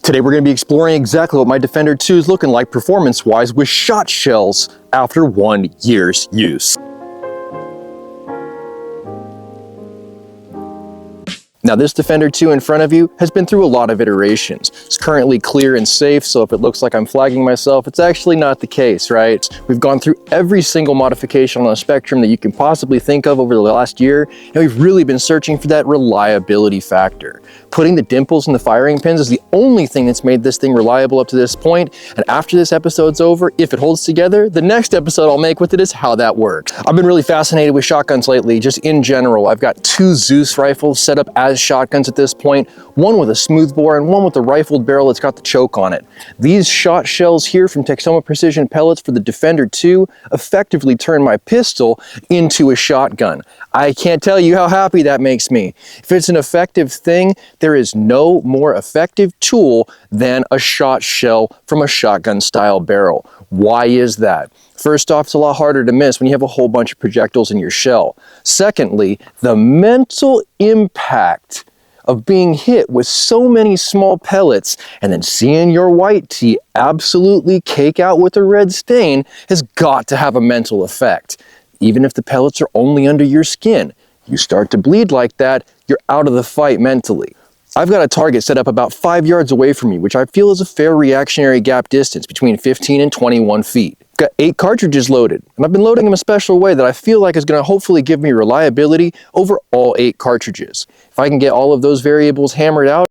Today we're going to be exploring exactly what my Defender 2 is looking like performance-wise with shot shells after 1 year's use. Now this Defender 2 in front of you has been through a lot of iterations. It's currently clear and safe, so if it looks like I'm flagging myself, it's actually not the case, right? We've gone through every single modification on the spectrum that you can possibly think of over the last year, and we've really been searching for that reliability factor. Putting the dimples in the firing pins is the only thing that's made this thing reliable up to this point, and after this episode's over, if it holds together, the next episode I'll make with it is how that works. I've been really fascinated with shotguns lately, just in general. I've got 2 Zeus rifles set up as shotguns at this point, one with a smoothbore and one with a rifled barrel that's got the choke on it. These shot shells here from Texoma Precision Pellets for the Defender 2 effectively turn my pistol into a shotgun. I can't tell you how happy that makes me. If it's an effective thing, there is no more effective tool than a shot shell from a shotgun style barrel. Why is that? First off, it's a lot harder to miss when you have a whole bunch of projectiles in your shell. Secondly, the mental impact of being hit with so many small pellets and then seeing your white tee absolutely cake out with a red stain has got to have a mental effect. Even if the pellets are only under your skin, you start to bleed like that, you're out of the fight mentally. I've got a target set up about 5 yards away from me, which I feel is a fair reactionary gap distance between 15 and 21 feet. Got 8 cartridges loaded, and I've been loading them a special way that I feel like is going to hopefully give me reliability over all 8 cartridges. If I can get all of those variables hammered out.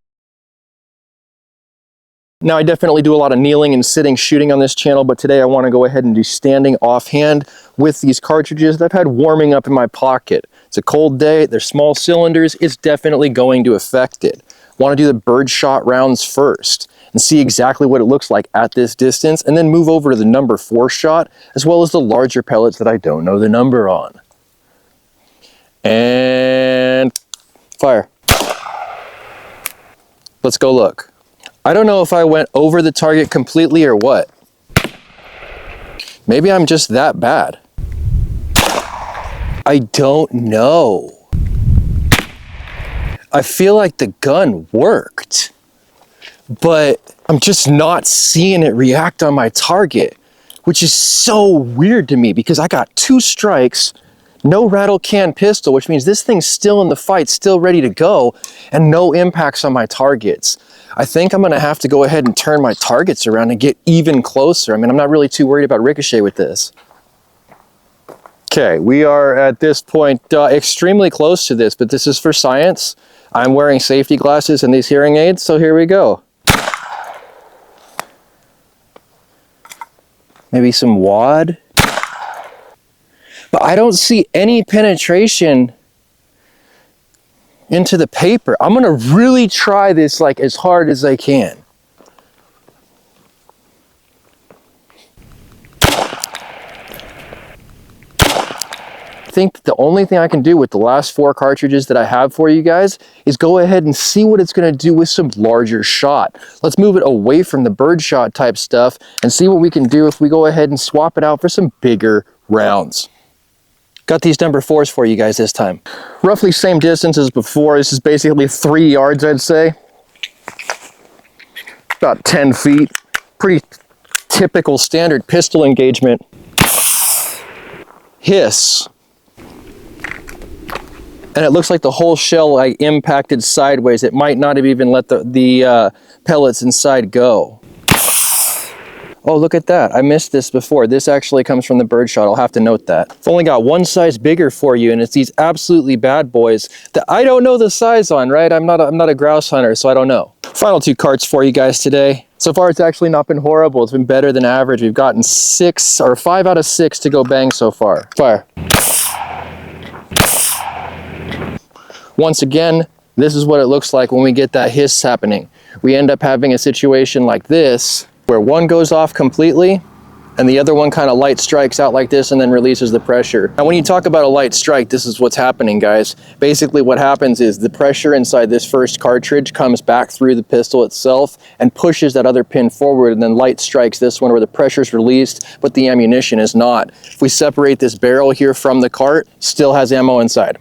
Now I definitely do a lot of kneeling and sitting shooting on this channel, but today I want to go ahead and do standing offhand with these cartridges that I've had warming up in my pocket. It's a cold day, they're small cylinders, it's definitely going to affect it. Want to do the birdshot rounds first and see exactly what it looks like at this distance, and then move over to the number 4 shot, as well as the larger pellets that I don't know the number on. And fire. Let's go look. I don't know if I went over the target completely or what. Maybe I'm just that bad. I don't know. I feel like the gun worked, but I'm just not seeing it react on my target, which is so weird to me because I got 2 strikes, no rattle can pistol, which means this thing's still in the fight, still ready to go, and no impacts on my targets. I think I'm gonna have to go ahead and turn my targets around and get even closer. I mean, I'm not really too worried about ricochet with this. Okay, we are at this point extremely close to this, but this is for science. I'm wearing safety glasses and these hearing aids, so here we go. Maybe some wad. But I don't see any penetration into the paper. I'm gonna really try this like as hard as I can. I think the only thing I can do with the last 4 cartridges that I have for you guys is go ahead and see what it's going to do with some larger shot. Let's move it away from the birdshot type stuff and see what we can do if we go ahead and swap it out for some bigger rounds. Got these number 4s for you guys this time. Roughly same distance as before. This is basically 3 yards, I'd say. About 10 feet. Pretty typical standard pistol engagement. Hiss. And it looks like the whole shell like impacted sideways. It might not have even let the pellets inside go. Oh, look at that. I missed this before. This actually comes from the birdshot. I'll have to note that. I've only got one size bigger for you, and it's these absolutely bad boys that I don't know the size on, right? I'm not a grouse hunter, so I don't know. Final 2 carts for you guys today. So far, it's actually not been horrible. It's been better than average. We've gotten 6 or 5 out of 6 to go bang so far. Fire. Once again, this is what it looks like when we get that hiss happening. We end up having a situation like this, where one goes off completely, and the other one kind of light strikes out like this and then releases the pressure. Now, when you talk about a light strike, this is what's happening, guys. Basically, what happens is the pressure inside this first cartridge comes back through the pistol itself and pushes that other pin forward, and then light strikes this one where the pressure's released, but the ammunition is not. If we separate this barrel here from the cart, still has ammo inside.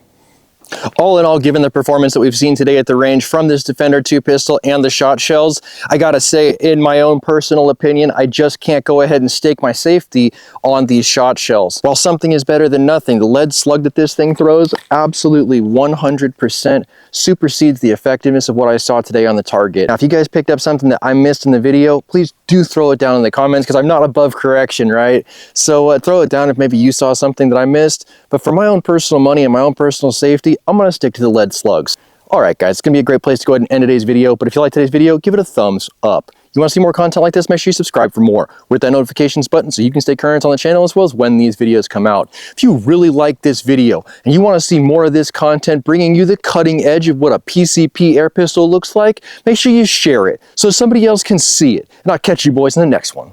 All in all, given the performance that we've seen today at the range from this Defender 2 pistol and the shot shells, I gotta say, in my own personal opinion, I just can't go ahead and stake my safety on these shot shells. While something is better than nothing, the lead slug that this thing throws absolutely 100% supersedes the effectiveness of what I saw today on the target. Now, if you guys picked up something that I missed in the video, please do throw it down in the comments, because I'm not above correction, right? So throw it down if maybe you saw something that I missed. But for my own personal money and my own personal safety, I'm gonna stick to the lead slugs. All right, guys, it's gonna be a great place to go ahead and end today's video. But if you like today's video, give it a thumbs up. You want to see more content like this, make sure you subscribe for more with that notifications button so you can stay current on the channel as well as when these videos come out. If you really like this video and you want to see more of this content bringing you the cutting edge of what a PCP air pistol looks like, make sure you share it so somebody else can see it. And I'll catch you boys in the next one.